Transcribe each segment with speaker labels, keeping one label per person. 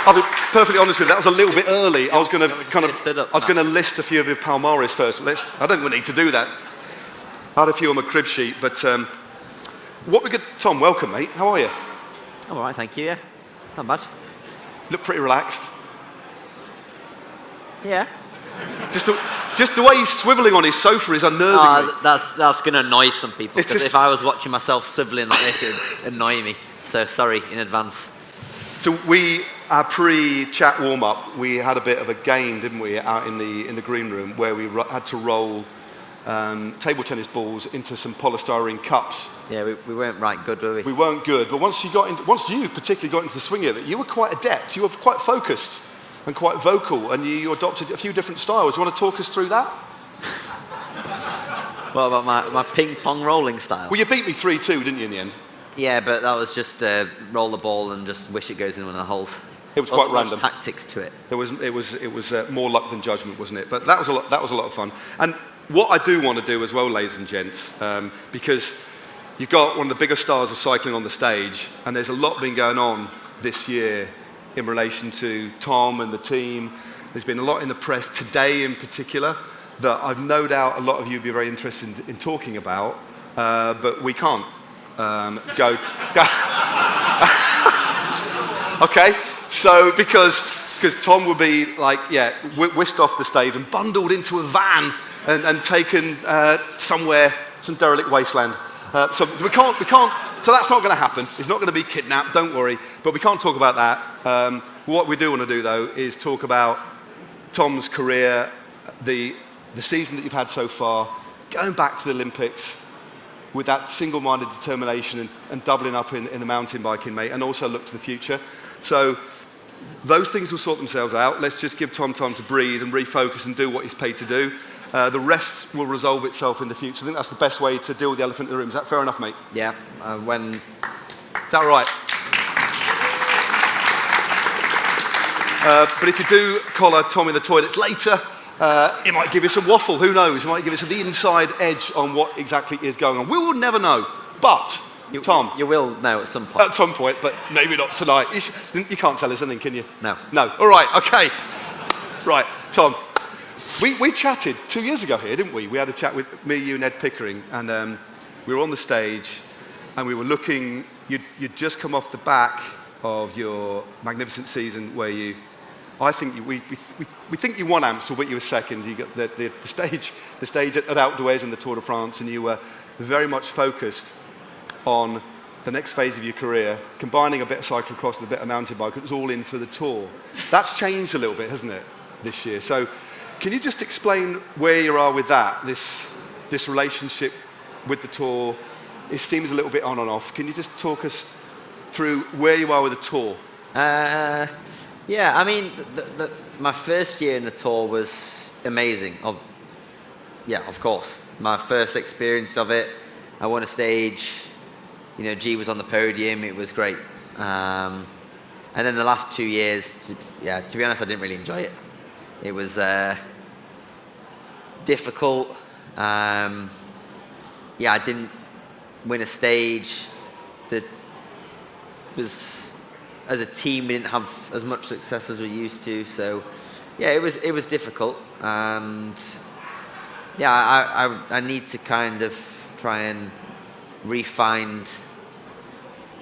Speaker 1: I'll be perfectly honest with you, that was a little bit early. I was going to list a few of your Palmares first. I don't need to do that. I had a few on my crib sheet, but Tom, welcome, mate. How are you?
Speaker 2: I'm all right, thank you, yeah. Not bad.
Speaker 1: Look pretty relaxed.
Speaker 2: Yeah.
Speaker 1: Just the way he's swivelling on his sofa is unnerving me.
Speaker 2: That's going to annoy some people, because if I was watching myself swivelling like this, it would annoy me. So sorry in advance.
Speaker 1: So our pre-chat warm-up, we had a bit of a game, didn't we, out in the green room, where we had to roll table tennis balls into some polystyrene cups.
Speaker 2: Yeah, we weren't right good, were we?
Speaker 1: We weren't good, but once you particularly got into the swing of it, you were quite adept. You were quite focused and quite vocal, and you adopted a few different styles. Do you want to talk us through that?
Speaker 2: What about my ping pong rolling style?
Speaker 1: Well, you beat me 3-2, didn't you, in the end?
Speaker 2: Yeah, but that was just roll the ball and just wish it goes in one of the holes.
Speaker 1: It was quite random.
Speaker 2: Tactics to it.
Speaker 1: It was more luck than judgment, wasn't it? But that was a lot of fun. And what I do want to do as well, ladies and gents, because you've got one of the biggest stars of cycling on the stage, and there's a lot been going on this year in relation to Tom and the team. There's been a lot in the press today in particular that I've no doubt a lot of you would be very interested in talking about, but we can't go. Okay, so because Tom would be whisked off the stage and bundled into a van and taken somewhere, some derelict wasteland. So we can't. So that's not going to happen. He's not going to be kidnapped. Don't worry. But we can't talk about that. What we do want to do, though, is talk about Tom's career, the season that you've had so far, going back to the Olympics with that single-minded determination and doubling up in the mountain biking, mate, and also look to the future. So those things will sort themselves out. Let's just give Tom time to breathe and refocus and do what he's paid to do. The rest will resolve itself in the future. I think that's the best way to deal with the elephant in the room. Is that fair enough, mate?
Speaker 2: Yeah.
Speaker 1: Is that right? But if you do collar Tom in the toilets later, it might give you some waffle. Who knows? It might give us the inside edge on what exactly is going on. We will never know. But Tom,
Speaker 2: you will know at some point.
Speaker 1: At some point, but maybe not tonight. You can't tell us anything, can you?
Speaker 2: No.
Speaker 1: No. All right. Okay. Right, Tom. We chatted 2 years ago here, didn't we? We had a chat with me, you, and Ed Pickering, and we were on the stage, and we were looking. You'd just come off the back of your magnificent season, where we think you won Amstel, but you were second. You got the stage at Outdoors in the Tour de France, and you were very much focused on the next phase of your career, combining a bit of cyclocross and a bit of mountain bike. It was all in for the Tour. That's changed a little bit, hasn't it, this year? So can you just explain where you are with that, this relationship with the Tour? It seems a little bit on and off. Can you just talk us through where you are with the Tour?
Speaker 2: Yeah, I mean, my first year in the Tour was amazing. Of course. My first experience of it, I won a stage. G was on the podium. It was great. And then the last 2 years, to be honest, I didn't really enjoy it. It was difficult. I didn't win a stage. That was, as a team, we didn't have as much success as we used to. So, it was difficult. And I need to kind of try and refine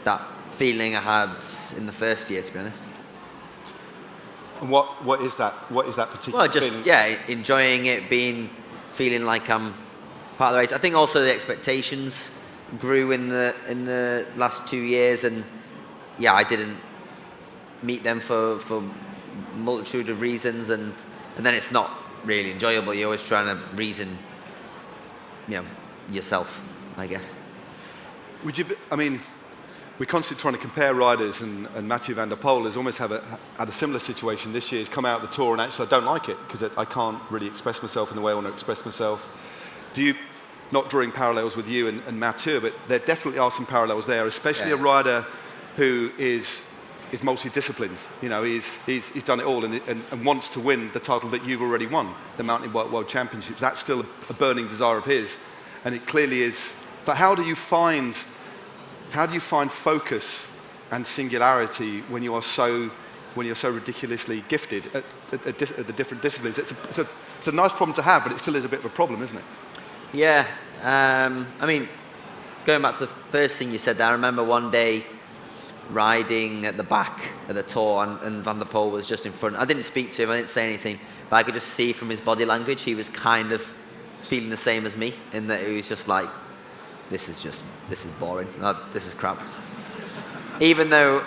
Speaker 2: that feeling I had in the first year, to be honest.
Speaker 1: And what is that? What is that particular feeling?
Speaker 2: Enjoying it, feeling like I'm part of the race. I think also the expectations grew in the last 2 years, and I didn't meet them for a multitude of reasons, and then it's not really enjoyable. You're always trying to reason, yourself, I guess. We're constantly trying to compare riders, and Mathieu van der Poel has almost had a similar situation this year. He's come out of the Tour, and actually I don't like it because I can't really express myself in the way I want to express myself. Not drawing parallels with you and Mathieu, but there definitely are some parallels there, especially a rider who is multidisciplined. He's done it all and wants to win the title that you've already won, the Mountain Bike World Championships. That's still a burning desire of his, and it clearly is. So how do you find focus and singularity when you are so when you're so ridiculously gifted at the different disciplines. It's a nice problem to have, but it still is a bit of a problem, isn't it?
Speaker 3: Yeah. I mean, going back to the first thing you said there, I remember one day riding at the back of the Tour, and Van der Poel was just in front. I didn't speak to him, I didn't say anything, but I could just see from his body language he was kind of feeling the same as me, in that he was just like, this is boring, this is crap. Even though,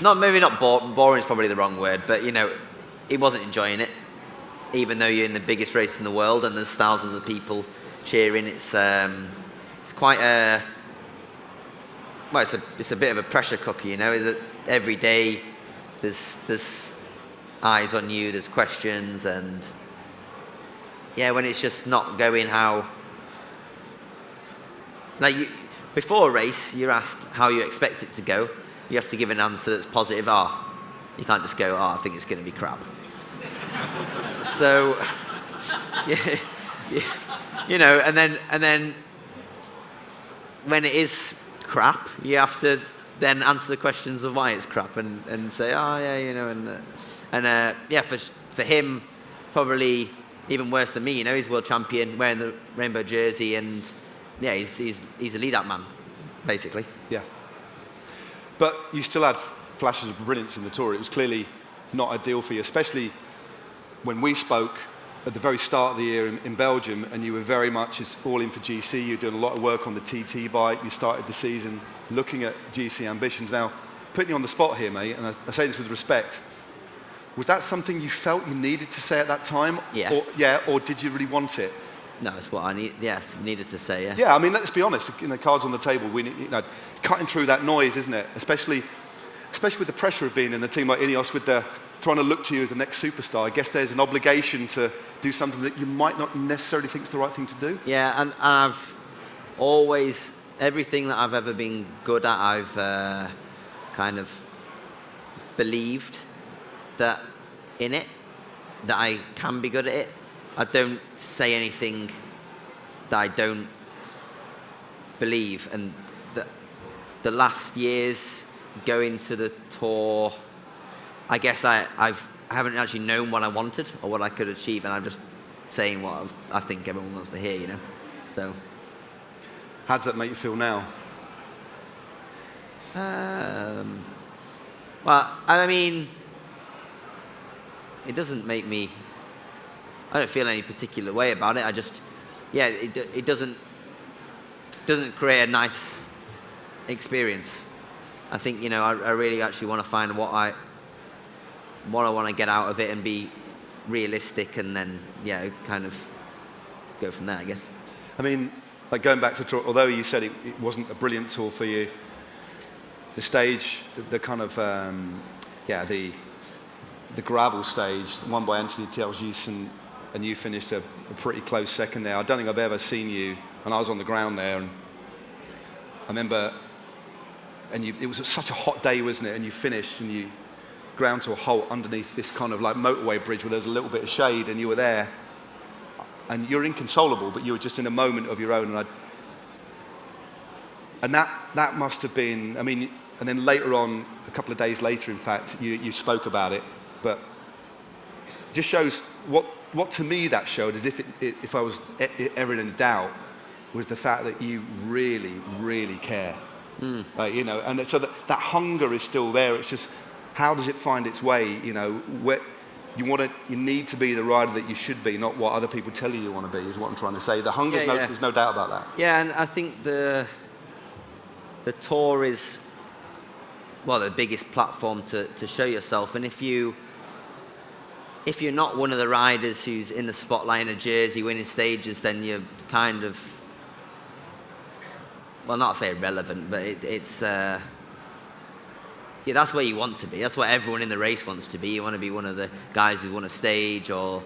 Speaker 3: maybe not boring is probably the wrong word, but he wasn't enjoying it. Even though you're in the biggest race in the world and there's thousands of people cheering, it's quite a, well, it's a bit of a pressure cooker, that every day there's eyes on you, there's questions, and when it's just not going how, before a race, you're asked how you expect it to go. You have to give an answer that's positive. You can't just go, I think it's going to be crap. So, and then when it is crap, you have to then answer the questions of why it's crap and say, for him, probably even worse than me. He's world champion, wearing the rainbow jersey, and he's a lead-out man, basically.
Speaker 2: Yeah. But you still had flashes of brilliance in the Tour. It was clearly not ideal for you, especially when we spoke at the very start of the year in Belgium, and you were very much all in for GC. You were doing a lot of work on the TT bike. You started the season looking at GC ambitions. Now, putting you on the spot here, mate, and I say this with respect, was that something you felt you needed to say at that time?
Speaker 3: Yeah.
Speaker 2: Or did you really want it?
Speaker 3: No, it's what I needed to say, yeah.
Speaker 2: Yeah, I mean, let's be honest, cards on the table, we need, cutting through that noise, isn't it? Especially with the pressure of being in a team like Ineos, with the trying to look to you as the next superstar. I guess there's an obligation to do something that you might not necessarily think is the right thing to do.
Speaker 3: Yeah, and I've always, everything that I've ever been good at, I've kind of believed that I can be good at it. I don't say anything that I don't believe. And the last years going to the Tour, I guess I haven't actually known what I wanted or what I could achieve, and I'm just saying what I think everyone wants to hear, So,
Speaker 2: how does that make you feel now?
Speaker 3: Well, I mean, it doesn't make me. I don't feel any particular way about it. I just, it doesn't create a nice experience. I think I really actually want to find what I want to get out of it and be realistic, and then kind of go from there, I guess.
Speaker 2: I mean, going back to Tour, although you said it wasn't a brilliant Tour for you, the stage, the kind of the gravel stage, won by Anthony Tergis, and you finished a pretty close second there. I don't think I've ever seen you, and I was on the ground there, and I remember, it was such a hot day, wasn't it? And you finished, and you ground to a halt underneath this kind of like motorway bridge where there was a little bit of shade, and you were there, and you're inconsolable, but you were just in a moment of your own, and that must have been, I mean, and then later on, a couple of days later, in fact, you spoke about it, but it just shows what to me that showed, as if I was ever in doubt, was the fact that you really, really care. And so that hunger is still there. It's just, how does it find its way? Where you need to be the rider that you should be, not what other people tell you want to be, is what I'm trying to say. The hunger, there's no doubt about that.
Speaker 3: Yeah, and I think the Tour is, the biggest platform to show yourself. And if you're not one of the riders who's in the spotlight in a jersey winning stages, then you're kind of, not say irrelevant, but it's that's where you want to be. That's what everyone in the race wants to be. You want to be one of the guys who won a stage or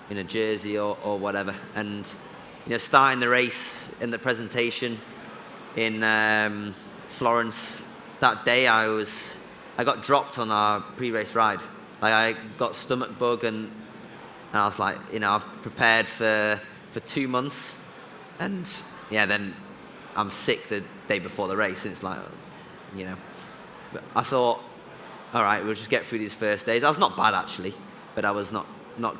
Speaker 3: in a jersey or whatever. And starting the race in the presentation in Florence that day, I got dropped on our pre-race ride. I got stomach bug, and I was like, I've prepared for 2 months, and then I'm sick the day before the race, and it's like, But I thought, all right, we'll just get through these first days. I was not bad, actually, but I was not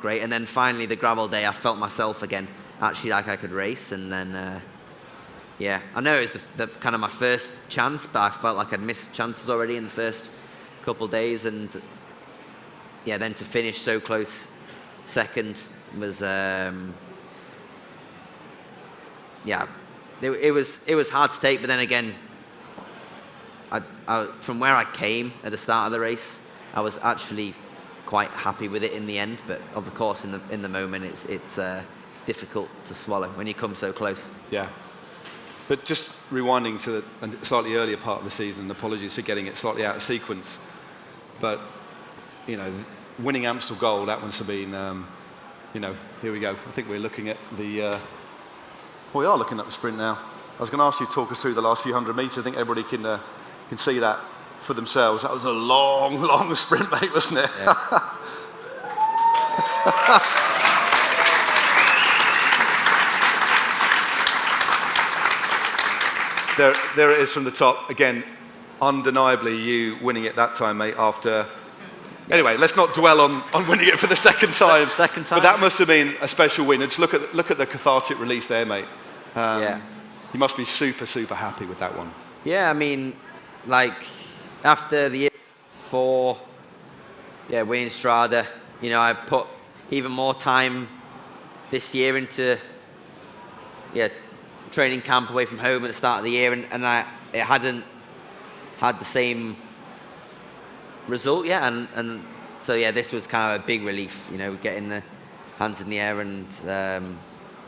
Speaker 3: great. And then finally, the gravel day, I felt myself again, actually like I could race. And then, yeah, I know it was the kind of my first chance, but I felt like I'd missed chances already in the first couple of days. And, yeah, then to finish so close second was, yeah, it was hard to take. But then again, I, from where I came at the start of the race, I was actually quite happy with it in the end. But of course, in the moment, it's difficult to swallow when you come so close.
Speaker 2: Yeah. But just rewinding to a slightly earlier part of the season, apologies for getting it slightly out of sequence. But, you know, winning Amstel Gold, that must have been, you know, here we go. I think we're looking at the, we are looking at the sprint now. I was going to ask you to talk us through the last few hundred metres. I think everybody can see that for themselves. That was a long, long sprint, mate, wasn't it? Yeah. There it is from the top. Again, undeniably you winning it that time, mate, after... Anyway, let's not dwell on winning it for the second time.
Speaker 3: Second time.
Speaker 2: But that must have been a special win. And just look at the cathartic release there, mate.
Speaker 3: Yeah.
Speaker 2: You must be super, super happy with that one.
Speaker 3: Yeah, I mean, like, after the year before, yeah, winning Strada, you know, I put even more time this year into, yeah, training camp away from home at the start of the year, and it hadn't had the same result yet, and so yeah, this was kind of a big relief, you know, getting the hands in the air, and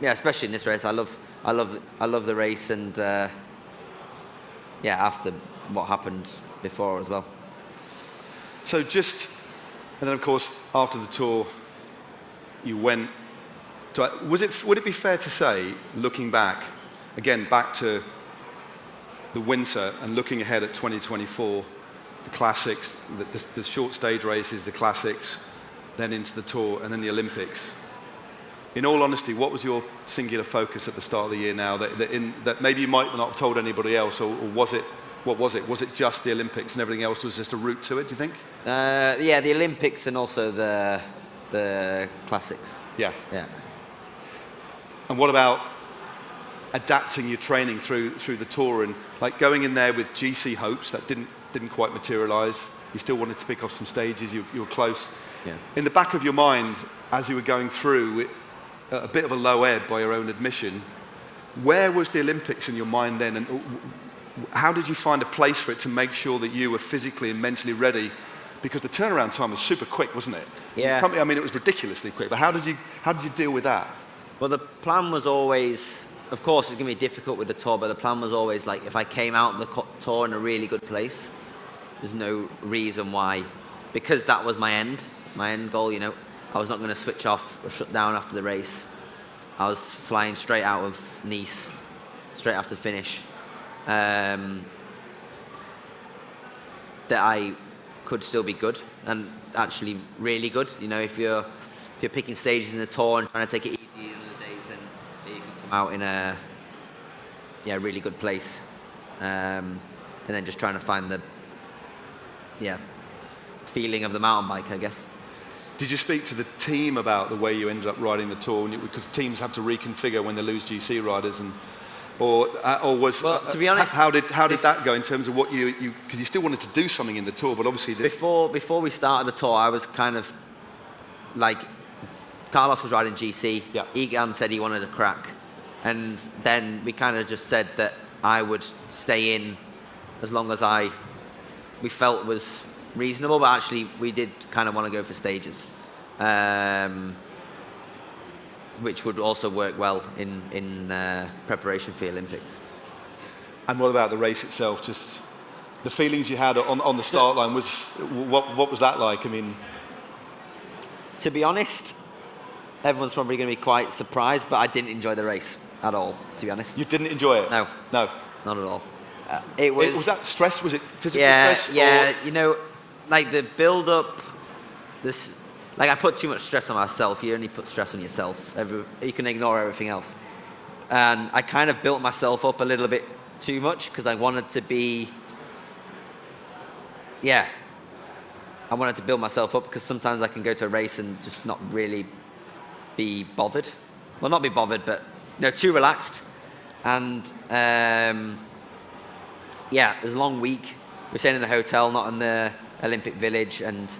Speaker 3: yeah, especially in this race, I love the race, and yeah, after what happened before as well.
Speaker 2: So just, and then of course after the tour, you went to, would it be fair to say, looking back, again back to the winter and looking ahead at 2024, the classics, the short stage races, the classics, then into the tour and then the Olympics. In all honesty, what was your singular focus at the start of the year now that maybe you might not have told anybody else, or was it, what was it? Was it just the Olympics and everything else was just a route to it, do you think?
Speaker 3: Yeah, the Olympics and also the classics.
Speaker 2: Yeah.
Speaker 3: Yeah.
Speaker 2: And what about adapting your training through the tour and like going in there with GC hopes that didn't quite materialise? You still wanted to pick off some stages. You were close.
Speaker 3: Yeah.
Speaker 2: In the back of your mind, as you were going through, a bit of a low ebb by your own admission, where was the Olympics in your mind then, and how did you find a place for it to make sure that you were physically and mentally ready? Because the turnaround time was super quick, wasn't it?
Speaker 3: Yeah.
Speaker 2: I mean, it was ridiculously quick. But how did you deal with that?
Speaker 3: Well, the plan was always, of course, it was going to be difficult with the tour, but the plan was always like, if I came out of the tour in a really good place, there's no reason why, because that was my end goal, you know. I was not going to switch off or shut down after the race. I was flying straight out of Nice, straight after finish. That I could still be good, and actually really good. You know, if you're picking stages in the tour and trying to take it easy in other days, then you can come out in a really good place. And then just trying to find the feeling of the mountain bike, I guess.
Speaker 2: Did you speak to the team about the way you ended up riding the tour? Because teams have to reconfigure when they lose GC riders, or was,
Speaker 3: well, to be honest,
Speaker 2: how did that go in terms of what you because you still wanted to do something in the tour, but obviously
Speaker 3: before we started the tour, I was kind of like, Carlos was riding GC.
Speaker 2: Yeah.
Speaker 3: Egan said he wanted a crack, and then we kind of just said that I would stay in as long as we felt was reasonable, but actually we did kind of want to go for stages, which would also work well in preparation for the Olympics.
Speaker 2: And what about the race itself? Just the feelings you had on the start line, what was that like? I mean,
Speaker 3: to be honest, everyone's probably going to be quite surprised, but I didn't enjoy the race at all, to be honest.
Speaker 2: You didn't enjoy it?
Speaker 3: No,
Speaker 2: not
Speaker 3: at all. Was
Speaker 2: that stress? Was it physical stress?
Speaker 3: Yeah, you know, like the build-up, like I put too much stress on myself. You only put stress on yourself. You can ignore everything else. And I kind of built myself up a little bit too much because I wanted to be, I wanted to build myself up, because sometimes I can go to a race and just not really be bothered. Well, not be bothered, but too relaxed. And yeah, it was a long week. We were staying in the hotel, not in the Olympic Village, and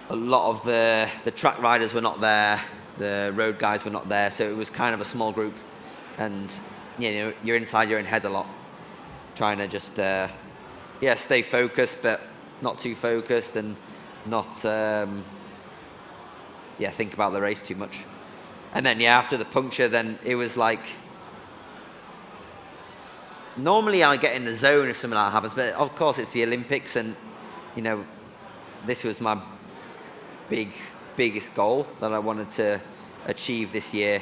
Speaker 3: a lot of the track riders were not there. The road guys were not there, so it was kind of a small group. And you're inside your own head a lot, trying to just stay focused, but not too focused, and not think about the race too much. And then after the puncture, then it was like, normally I get in the zone if something like that happens, but of course it's the Olympics, and this was my biggest goal that I wanted to achieve this year.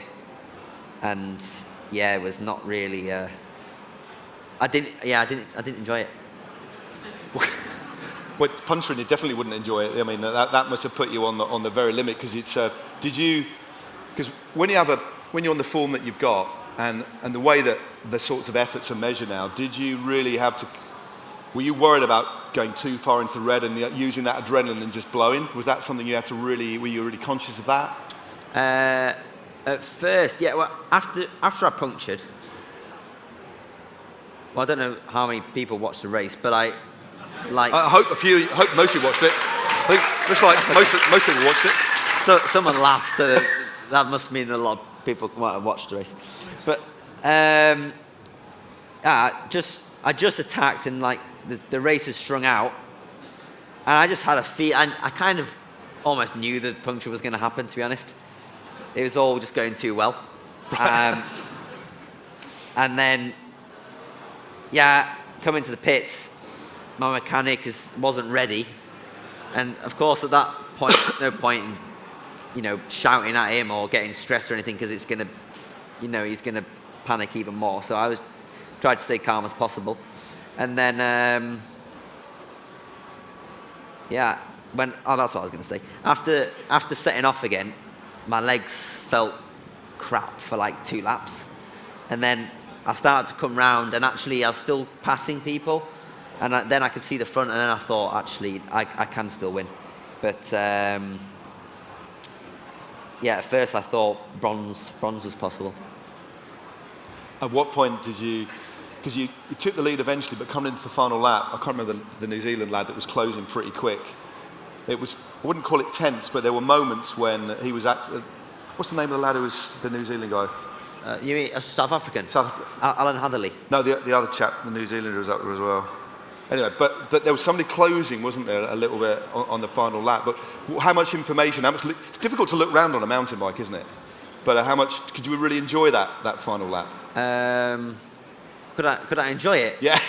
Speaker 3: And it was not really I didn't enjoy it.
Speaker 2: Well, puncturing, you definitely wouldn't enjoy it. I mean, that must have put you on the very limit, because it's because when you're on the form that you've got, and the way that the sorts of efforts are measured now, did you really have to? Were you worried about going too far into the red and using that adrenaline and just blowing? Was that something you had to really? Were you really conscious of that?
Speaker 3: At first, well, after I punctured, well, I don't know how many people watched the race, but I hope
Speaker 2: most of you watched it. I think looks like most people watched it.
Speaker 3: So someone laughed, so that must mean a lot of people might have watched the race. But I just attacked, and the race was strung out, and I just had a feel. I kind of almost knew the puncture was going to happen, to be honest. It was all just going too well. And then, coming to the pits, my mechanic wasn't ready. And of course, at that point, there's no point in, shouting at him or getting stressed or anything, because it's going to, he's going to panic even more. So I tried to stay calm as possible. And then, that's what I was going to say. After setting off again, my legs felt crap for 2 laps. And then I started to come round, and actually I was still passing people. And then I could see the front, and then I thought, actually, I can still win. But, at first I thought bronze was possible.
Speaker 2: At what point did you, because you took the lead eventually, but coming into the final lap, I can't remember the New Zealand lad that was closing pretty quick. It was, I wouldn't call it tense, but there were moments when he was actually, what's the name of the lad who was the New Zealand guy?
Speaker 3: You mean a South African?
Speaker 2: South
Speaker 3: Alan Hatherley.
Speaker 2: No, the other chap, the New Zealander, was up there as well. Anyway, but there was somebody closing, wasn't there, a little bit on the final lap. But how much information, it's difficult to look round on a mountain bike, isn't it? But how much, could you really enjoy that final lap?
Speaker 3: Could I enjoy it?
Speaker 2: Yeah.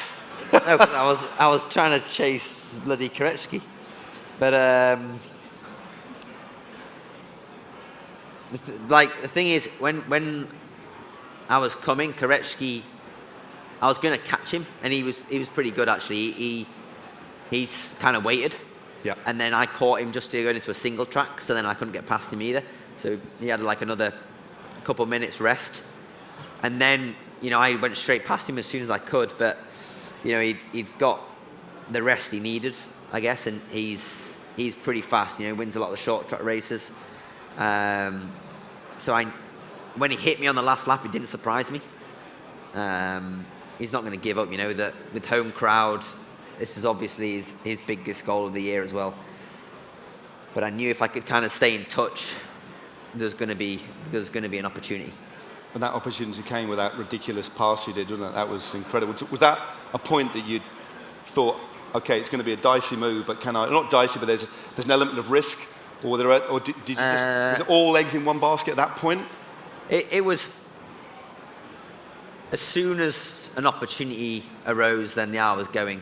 Speaker 3: No, 'cause I was trying to chase bloody Koretsky. But the thing is, when I was coming, Koretsky, I was going to catch him, and he was pretty good actually. He's kind of waited, and then I caught him just to go into a single track, so then I couldn't get past him either. So he had another couple of minutes rest, and then I went straight past him as soon as I could. But he'd got the rest he needed, I guess, and he's pretty fast. He wins a lot of the short track races. So when he hit me on the last lap, it didn't surprise me. He's not going to give up, that with home crowd, this is obviously his biggest goal of the year as well. But I knew if I could kind of stay in touch, there's going to be an opportunity.
Speaker 2: And that opportunity came with that ridiculous pass you did, wasn't it? That was incredible. Was that a point that you thought, okay, it's going to be a dicey move, but not dicey, but there's an element of risk? Or did you was it all eggs in one basket at that point?
Speaker 3: It was, as soon as an opportunity arose, then I was going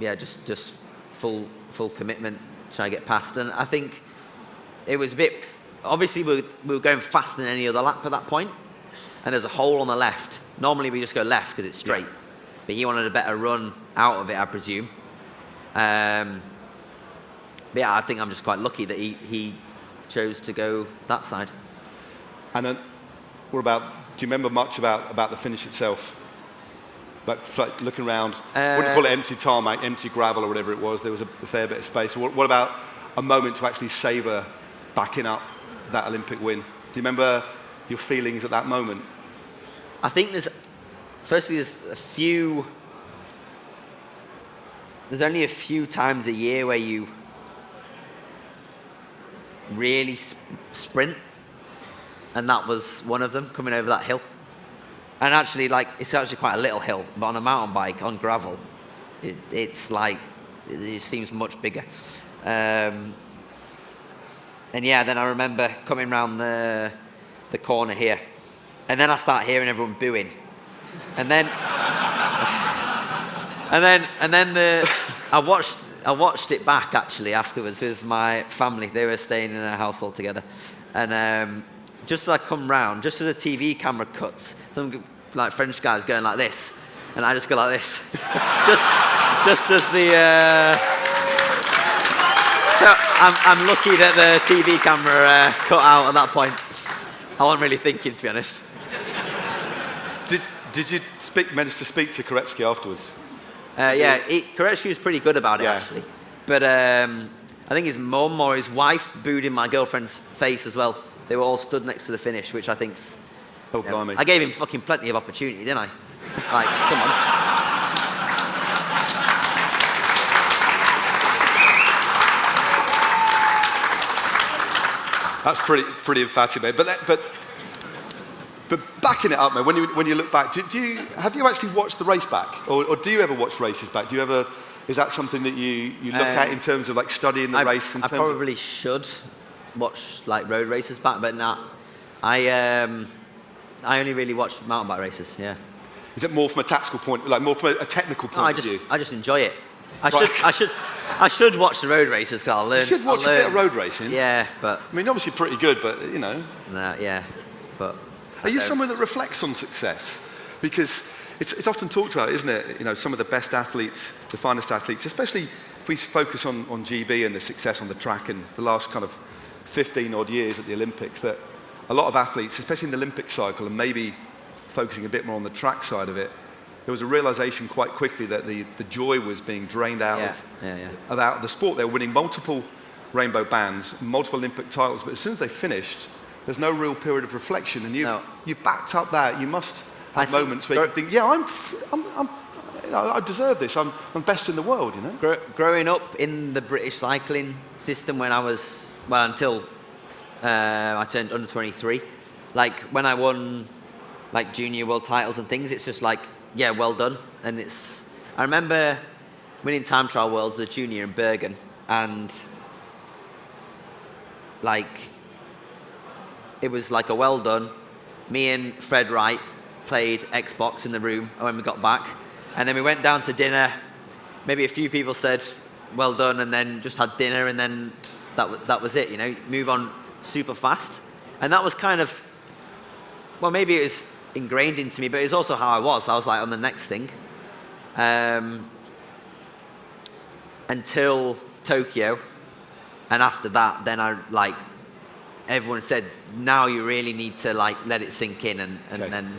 Speaker 3: just full commitment, try to get past. And I think it was a bit, obviously we were going faster than any other lap at that point, and there's a hole on the left. Normally we just go left because it's straight, but he wanted a better run out of it, I presume. But I think I'm just quite lucky that he chose to go that side.
Speaker 2: And then, do you remember much about the finish itself? Like looking around, what do you call it, empty tarmac, empty gravel or whatever it was, there was a fair bit of space. What about a moment to actually savour backing up that Olympic win? Do you remember your feelings at that moment?
Speaker 3: I think there's only a few times a year where you really sprint, and that was one of them, coming over that hill. And actually, like, it's actually quite a little hill, but on a mountain bike, on gravel, it's like, it seems much bigger. And yeah, then I remember coming round the corner here, and then I start hearing everyone booing. And then, I watched it back actually afterwards with my family. They were staying in a house all together, and just as I come round, just as the TV camera cuts, some like French guys going like this, and I just go like this, just as the. So I'm lucky that the TV camera cut out at that point. I wasn't really thinking, to be honest.
Speaker 2: Did you manage to speak to Koretsky afterwards?
Speaker 3: Yeah, Koretsky was pretty good about it, actually. But I think his mum or his wife booed in my girlfriend's face as well. They were all stood next to the finish, which I think's...
Speaker 2: Oh, blimey.
Speaker 3: I gave him fucking plenty of opportunity, didn't I? Like, come on.
Speaker 2: That's pretty emphatic, mate. But backing it up, mate. When you look back, have you actually watched the race back, or do you ever watch races back? Is that something that you look at in terms of like studying the race?
Speaker 3: I probably should watch like road races back, but not. I only really watch mountain bike races. Yeah.
Speaker 2: Is it more from a tactical point, like more from a technical point of view?
Speaker 3: I just enjoy it. I should watch the road races, because I'll learn.
Speaker 2: You should watch a bit of road racing.
Speaker 3: Yeah, but...
Speaker 2: I mean, obviously pretty good, but, you know.
Speaker 3: Nah, yeah, but...
Speaker 2: Are you someone that reflects on success? Because it's often talked about, isn't it? You know, some of the best athletes, the finest athletes, especially if we focus on GB and the success on the track and the last kind of 15-odd years at the Olympics, that a lot of athletes, especially in the Olympic cycle, and maybe focusing a bit more on the track side of it, there was a realization quite quickly that the joy was being drained out of the sport. They were winning multiple rainbow bands, multiple Olympic titles, but as soon as they finished, there's no real period of reflection, and you've backed up that. You must have moments where you think, yeah, I deserve this. I'm best in the world, you know.
Speaker 3: Growing up in the British cycling system, when I was until I turned under 23, like when I won like junior world titles and things, it's just like, yeah, well done. And I remember winning time trial worlds, the junior in Bergen, and like, it was like a well done. Me and Fred Wright played Xbox in the room when we got back, and then we went down to dinner. Maybe a few people said well done, and then just had dinner, and then that was it. You know, move on super fast, and that was kind of, well, maybe it was ingrained into me, but it's also how I was. I was like on the next thing, until Tokyo, and after that, then I like. Everyone said, now you really need to like let it sink in, and then,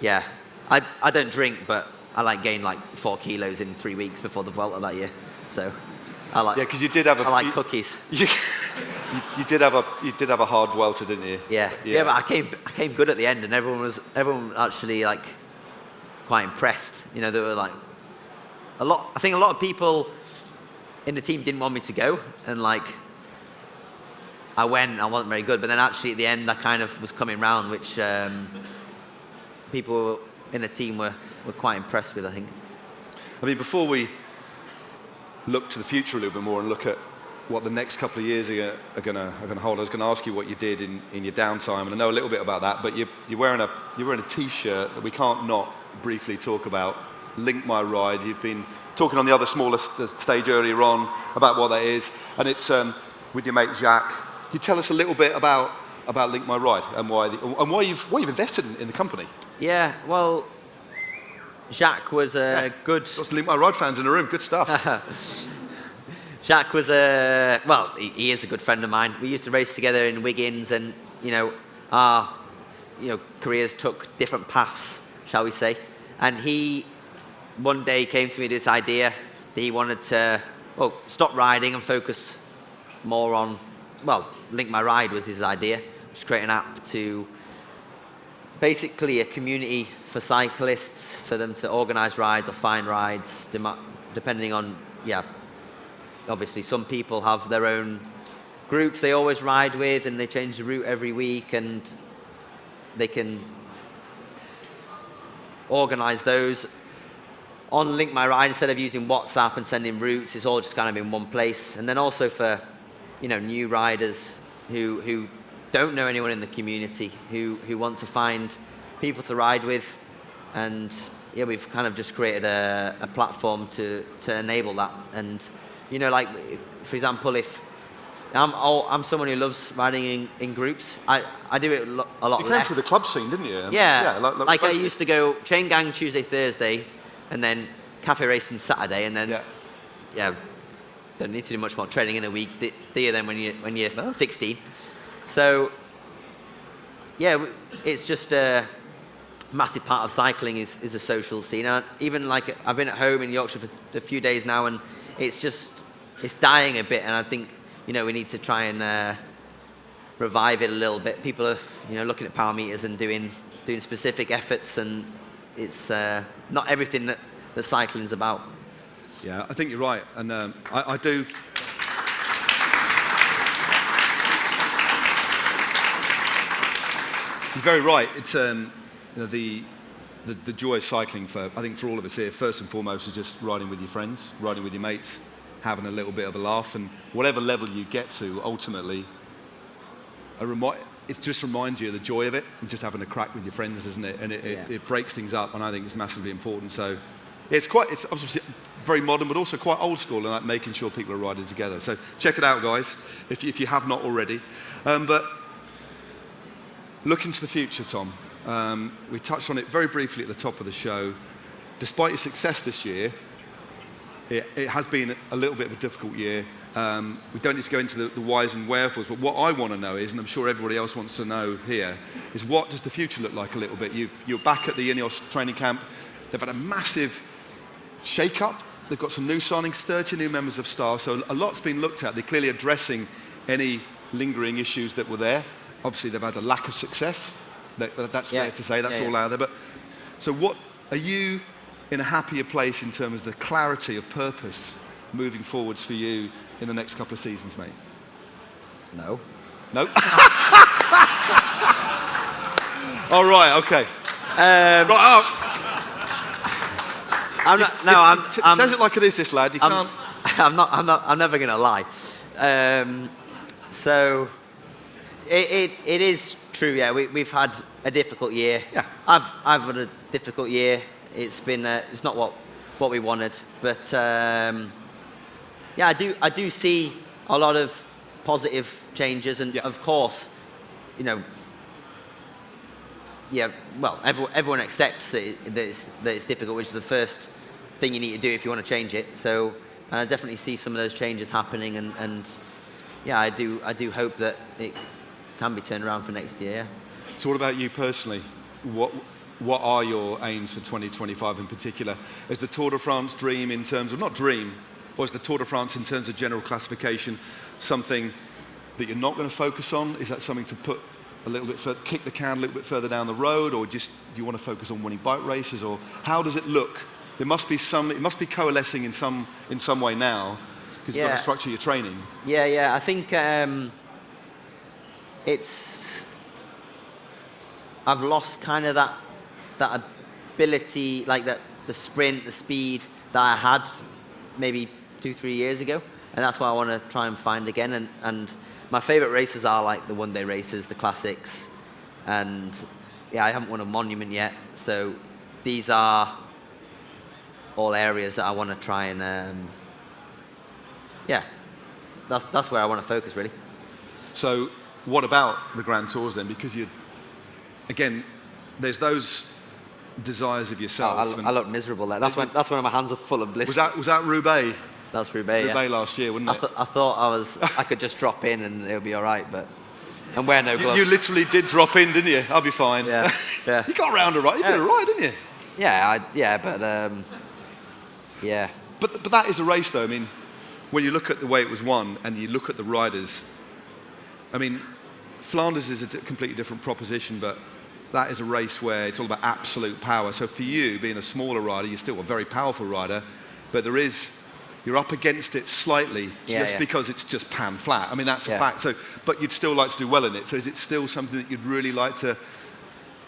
Speaker 3: yeah. I don't drink, but I like gained like 4 kilos in 3 weeks before the Vuelta that year. So I like.
Speaker 2: Yeah, because you did have
Speaker 3: I like cookies.
Speaker 2: You did have a hard Vuelta, didn't you?
Speaker 3: Yeah. But I came good at the end, and everyone was actually like quite impressed. You know, they were like I think a lot of people in the team didn't want me to go, and like. I went, I wasn't very good, but then actually at the end I kind of was coming round, which people in the team were quite impressed with, I think.
Speaker 2: I mean, before we look to the future a little bit more and look at what the next couple of years are going to hold, I was going to ask you what you did in your downtime, and I know a little bit about that, but you're wearing a T-shirt that we can't not briefly talk about, Link My Ride. You've been talking on the other smaller stage earlier on about what that is, and it's with your mate Jacques. Can you tell us a little bit about Link My Ride and why you've invested in the company? Yeah,
Speaker 3: well, Jacques was a good...
Speaker 2: Lots of Link My Ride fans in the room, good stuff.
Speaker 3: Jacques was he is a good friend of mine. We used to race together in Wiggins, and our careers took different paths, shall we say. And he one day came to me this idea that he wanted to, well, stop riding and focus more on, well, Link My Ride was his idea, just create an app to basically a community for cyclists, for them to organise rides or find rides, depending on, obviously some people have their own groups they always ride with and they change the route every week, and they can organise those. On Link My Ride, instead of using WhatsApp and sending routes, it's all just kind of in one place. And then also for, new riders who don't know anyone in the community, who want to find people to ride with. And we've kind of just created a platform to enable that. And, like, for example, if I'm someone who loves riding in groups, I do it a lot less.
Speaker 2: You came through the club scene, didn't you?
Speaker 3: Yeah.
Speaker 2: Like
Speaker 3: I used to go chain gang Tuesday, Thursday, and then cafe racing Saturday, and then don't need to do much more training in a week, do you? Then when you're 16. So it's just a massive part of cycling is a social scene. And even like I've been at home in Yorkshire for a few days now, and it's dying a bit. And I think we need to try and revive it a little bit. People are looking at power meters and doing specific efforts, and it's not everything that cycling is about.
Speaker 2: Yeah, I think you're right, and I do. You're very right. It's the joy of cycling I think for all of us here, first and foremost, is just riding with your friends, riding with your mates, having a little bit of a laugh, and whatever level you get to, ultimately, it just reminds you of the joy of it, and just having a crack with your friends, isn't it? And it breaks things up, and I think it's massively important. So it's obviously very modern, but also quite old school, and like making sure people are riding together. So check it out, guys, if you have not already. But looking to the future, Tom, we touched on it very briefly at the top of the show. Despite your success this year, it has been a little bit of a difficult year. We don't need to go into the whys and wherefores, but what I want to know is, and I'm sure everybody else wants to know here, is what does the future look like a little bit? You're back at the Ineos training camp. They've had a massive shake-up. They've got some new signings, 30 new members of staff, so a lot's been looked at. They're clearly addressing any lingering issues that were there. Obviously, they've had a lack of success. That's fair to say. That's all out there. But so what, are you in a happier place in terms of the clarity of purpose moving forwards for you in the next couple of seasons, mate?
Speaker 3: No.
Speaker 2: No? All right, okay. Says it like it is, this lad. You can't.
Speaker 3: I'm never going to lie. So it is true. Yeah, we've had a difficult year.
Speaker 2: Yeah.
Speaker 3: I've had a difficult year. It's been it's not what we wanted, but I do see a lot of positive changes, and of course, well, everyone accepts that it's difficult, which is the first thing you need to do if you want to change it. So I definitely see some of those changes happening, and I do hope that it can be turned around for next year. Yeah.
Speaker 2: So what about you personally? What are your aims for 2025 in particular? Is the Tour de France dream in terms of, not dream, or is the Tour de France in terms of general classification something that you're not going to focus on? Is that something to put a little bit further, kick the can a little bit further down the road, or just do you want to focus on winning bike races, or how does it look? It must be coalescing in some way now, because you've got to structure your training.
Speaker 3: Yeah, I think I've lost kind of that ability, like the sprint, the speed that I had maybe 2-3 years ago, and that's what I want to try and find again. And my favourite races are like the one-day races, the classics, and I haven't won a monument yet, so these are all areas that I want to try and that's where I want to focus, really. So
Speaker 2: what about the Grand Tours then? Because there's those desires of yourself.
Speaker 3: I look miserable there. That's when my hands are full of blisters.
Speaker 2: Was that Roubaix?
Speaker 3: That's Roubaix.
Speaker 2: Roubaix last year, wasn't it?
Speaker 3: I thought I could just drop in and it'll be all right, and wear no gloves.
Speaker 2: You literally did drop in, didn't you? I'll be fine.
Speaker 3: Yeah.
Speaker 2: You got around all right. You did all right, didn't you?
Speaker 3: Yeah, but Yeah.
Speaker 2: But that is a race, though. I mean, when you look at the way it was won and you look at the riders, I mean, Flanders is a completely different proposition, but that is a race where it's all about absolute power. So for you, being a smaller rider, you're still a very powerful rider, but you're up against it slightly because it's just pan flat. I mean, that's a fact. So, but you'd still like to do well in it. So is it still something that you'd really like to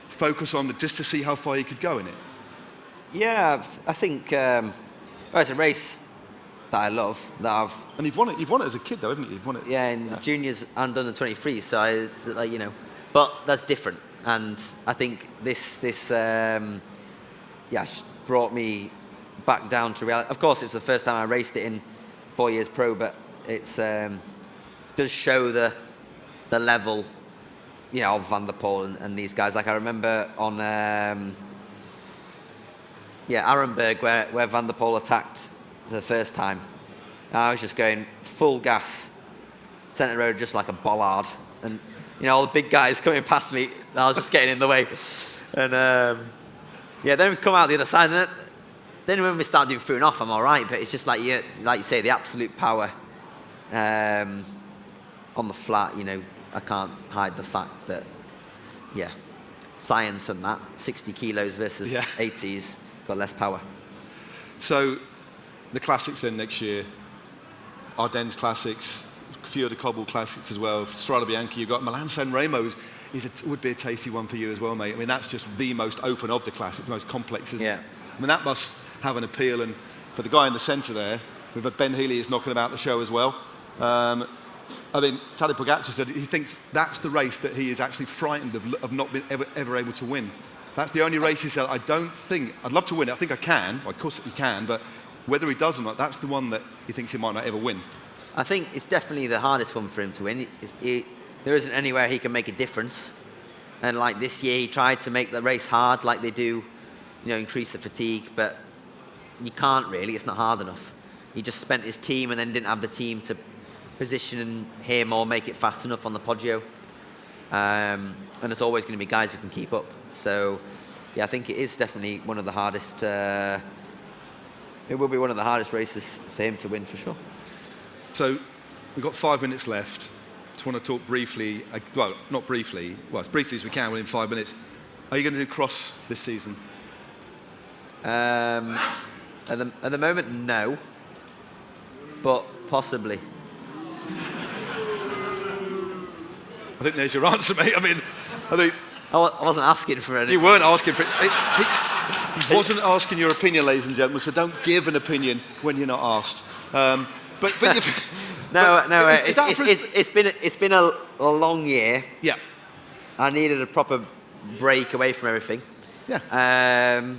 Speaker 2: focus on just to see how far you could go in it?
Speaker 3: Yeah, I think it's a race that I love, that I've...
Speaker 2: And you've won it as a kid, though, haven't you? You've won it.
Speaker 3: Yeah, in the juniors and under 23, so it's like, you know, but that's different. And I think this brought me back down to reality. Of course, it's the first time I raced it in 4 years pro, but it's does show the level, you know, of Van der Poel and these guys. Like I remember on Arenberg where Van der Poel attacked for the first time. I was just going full gas, centre road just like a bollard, and you know all the big guys coming past me. I was just getting in the way, and then we come out the other side, and then when we start doing through and off, I'm all right. But it's just like you say, the absolute power on the flat. You know, I can't hide the fact that science and that 60 kilos versus 80's got less power.
Speaker 2: So the classics then next year, Ardennes classics, a few of the Cobble classics as well. Strada Bianca, you've got Milan San Remo would be a tasty one for you as well, mate. I mean, that's just the most open of the classics, the most complex, isn't it? I mean, that must have an appeal. And for the guy in the centre there, we've had Ben Healy is knocking about the show as well. I mean, Tadej Pogacar said he thinks that's the race that he is actually frightened of not being ever able to win. That's the only race he said, I'd love to win it. I think I can. Well, of course he can, but whether he does or not, that's the one that he thinks he might not ever win.
Speaker 3: I think it's definitely the hardest one for him to win. There isn't anywhere he can make a difference. And like this year, he tried to make the race hard like they do, you know, increase the fatigue, but you can't really, it's not hard enough. He just spent his team and then didn't have the team to position him or make it fast enough on the Poggio. And there's always going to be guys who can keep up. So, yeah, I think it is definitely one of the hardest, it will be one of the hardest races for him to win for sure.
Speaker 2: So we've got 5 minutes left. Just want to talk briefly, well, not briefly, well, as briefly as we can within 5 minutes. Are you going to do cross this season?
Speaker 3: At the moment, no, but possibly.
Speaker 2: I think there's your answer, mate. I think
Speaker 3: I wasn't asking for anything.
Speaker 2: You weren't asking for it. He wasn't asking your opinion, ladies and gentlemen, so don't give an opinion when you're not asked. But
Speaker 3: it's been a long year.
Speaker 2: Yeah.
Speaker 3: I needed a proper break away from everything.
Speaker 2: Yeah.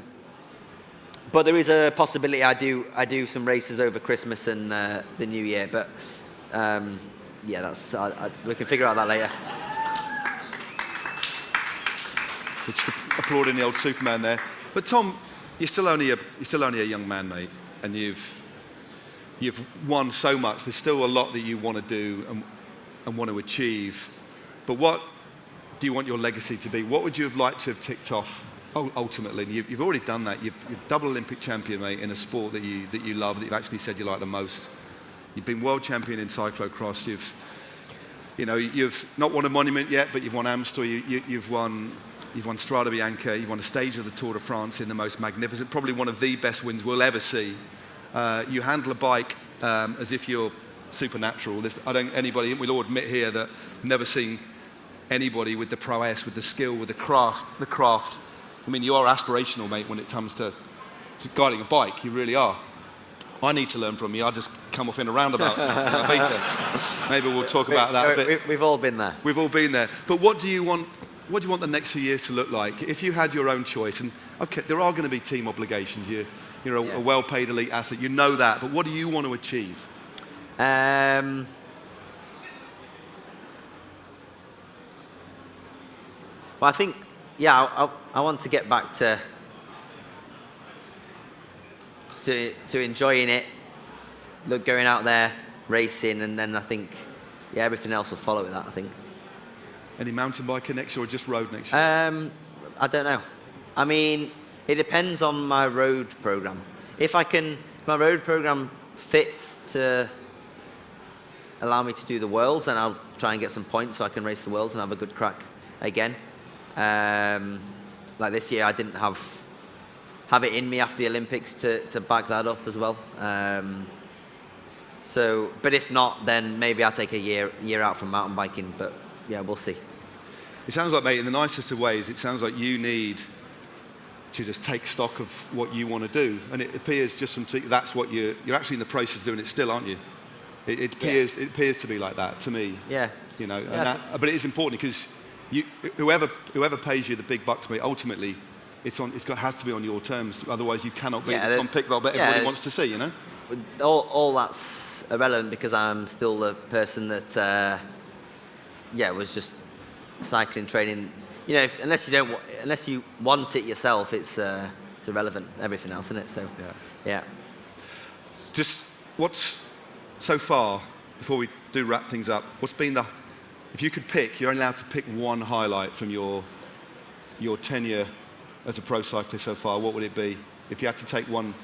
Speaker 3: But there is a possibility I do some races over Christmas and the New Year. But we can figure out that later.
Speaker 2: Just applauding the old Superman there. But Tom, you're still only a young man, mate, and you've won so much. There's still a lot that you want to do and want to achieve. But what do you want your legacy to be? What would you have liked to have ticked off ultimately? You've already done that. You're double Olympic champion, mate, in a sport that you love, that you've actually said you like the most. You've been world champion in cyclocross. You've not won a monument yet, but you've won Amstel. You've won Strada Bianca. You've won a stage of the Tour de France in the most magnificent, probably one of the best wins we'll ever see. You handle a bike as if you're supernatural. We'll all admit here that we've never seen anybody with the prowess, with the skill, with the craft. I mean, you are aspirational, mate, when it comes to guiding a bike. You really are. I need to learn from you. I just come off in a roundabout. Maybe we'll talk about that a bit.
Speaker 3: We've all been there.
Speaker 2: We've all been there. But what do you want the next few years to look like? If you had your own choice, and okay, there are going to be team obligations. You're a well-paid elite athlete. You know that. But what do you want to achieve?
Speaker 3: Well, I think, I want to get back to enjoying it, going out there, racing, and then I think, everything else will follow with that, I think.
Speaker 2: Any mountain bike next year or just road next year?
Speaker 3: I don't know. I mean, it depends on my road program. If I can my road program fits to allow me to do the Worlds, and I'll try and get some points so I can race the Worlds and have a good crack again. Like this year, I didn't have it in me after the Olympics to back that up as well. But if not, then maybe I'll take a year out from mountain biking. But yeah, we'll see.
Speaker 2: It sounds like, mate, in the nicest of ways, it sounds like you need to just take stock of what you want to do. And it appears just from that's what you're actually in the process of doing it still, aren't you? It appears to be like that to me.
Speaker 3: Yeah.
Speaker 2: You know,
Speaker 3: Yeah.
Speaker 2: but it is important because whoever pays you the big bucks, mate, ultimately has to be on your terms. Otherwise, you cannot be the Tom Pidcock that everybody wants to see. You know.
Speaker 3: All that's irrelevant because I'm still the person that was just cycling training. You know, unless you want it yourself, it's irrelevant. Everything else, isn't it? So yeah.
Speaker 2: Just what's so far before we do wrap things up? What's been if you could pick, you're only allowed to pick one highlight from your tenure as a pro cyclist so far. What would it be if you had to take one?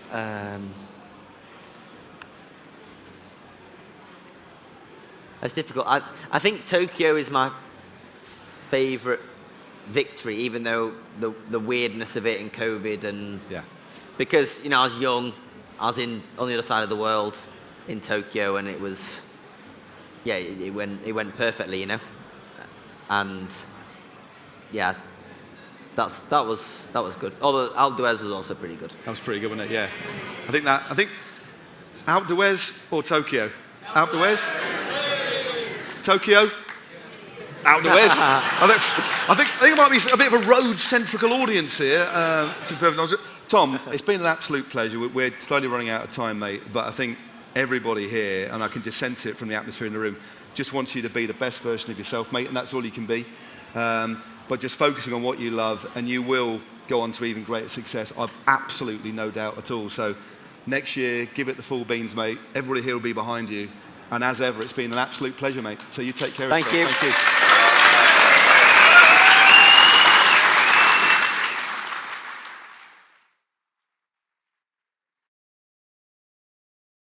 Speaker 3: That's difficult. I think Tokyo is my favourite victory, even though the weirdness of it and COVID and because I was young, I was on the other side of the world in Tokyo, and it was it went perfectly, and that was good. Although Alpe d'Huez was also pretty good.
Speaker 2: That was pretty good, wasn't it? Yeah. I think Alpe d'Huez or Tokyo? Alpe d'Huez? Tokyo? Alpe d'Huez? I think it might be a bit of a road-centrical audience here. To be perfectly honest. Tom, it's been an absolute pleasure. We're slowly running out of time, mate, but I think everybody here, and I can just sense it from the atmosphere in the room, just wants you to be the best version of yourself, mate, and that's all you can be. But just focusing on what you love, and you will go on to even greater success. I've absolutely no doubt at all. So next year, give it the full beans, mate. Everybody here will be behind you. And as ever, it's been an absolute pleasure, mate. So you take care of yourself.
Speaker 3: Thank you.
Speaker 2: Thank you.